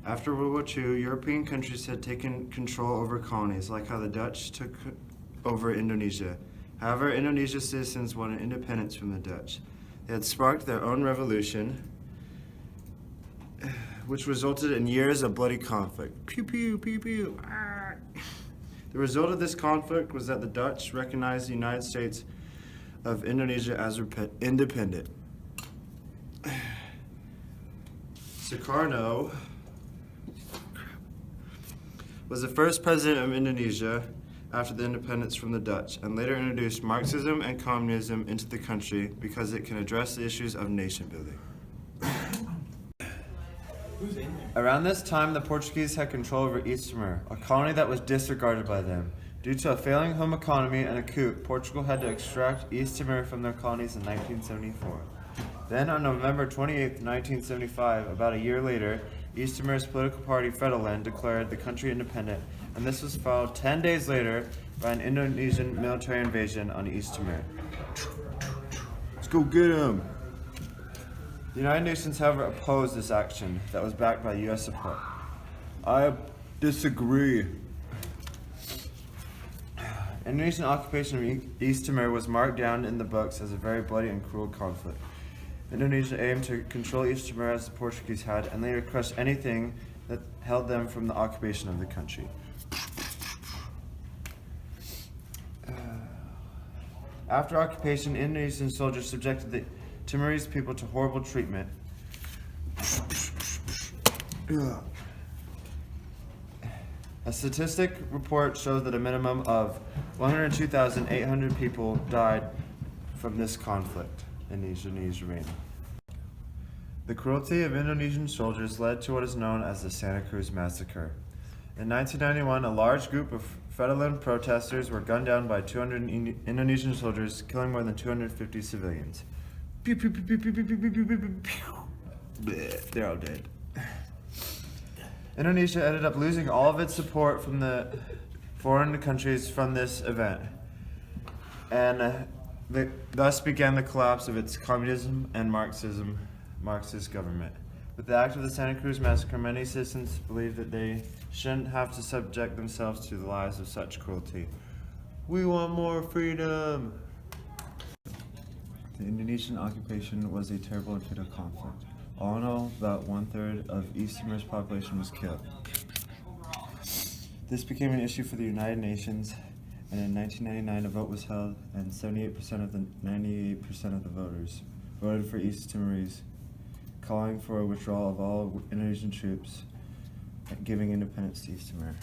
After World War II, European countries had taken control over colonies, like how the Dutch took over Indonesia. However, Indonesia's citizens wanted independence from the Dutch. They had sparked their own revolution, which resulted in years of bloody conflict. Pew, pew, pew, pew. Ah. The result of this conflict was that the Dutch recognized the United States of Indonesia as independent. Sukarno was the first president of Indonesia after the independence from the Dutch, and later introduced Marxism and communism into the country because it can address the issues of nation building. Around this time, the Portuguese had control over East Timor, a colony that was disregarded by them. Due to a failing home economy and a coup, Portugal had to extract East Timor from their colonies in 1974. Then, on November 28, 1975, about a year later, East Timor's political party Fredolin declared the country independent, and this was followed 10 days later by an Indonesian military invasion on East Timor. Let's go get him! The United Nations, however, opposed this action that was backed by U.S. support. I disagree. Indonesian occupation of East Timor was marked down in the books as a very bloody and cruel conflict. Indonesia aimed to control East Timor as the Portuguese had, and later crush anything that held them from the occupation of the country. After occupation, Indonesian soldiers subjected the Timorese people to horrible treatment. A statistic report shows that a minimum of 102,800 people died from this conflict in Indonesia. The cruelty of Indonesian soldiers led to what is known as the Santa Cruz Massacre. In 1991, a large group of Fredolin protesters were gunned down by 200 Indonesian soldiers, killing more than 250 civilians. Pew, pew, pew, pew, pew, pew, pew, pew, pew, pew, pew. Bleh, they're all dead. Indonesia ended up losing all of its support from the foreign countries from this event, and thus began the collapse of its communism and Marxist government. With the act of the Santa Cruz Massacre, many citizens believed that they shouldn't have to subject themselves to the lies of such cruelty. We want more freedom! The Indonesian occupation was a terrible and fatal conflict. All in all, about 1/3 of East Timor's population was killed. This became an issue for the United Nations, and in 1999 a vote was held, and 98% of the 98% of the voters voted for East Timorese, calling for a withdrawal of all Indonesian troops, giving independence to East Timor.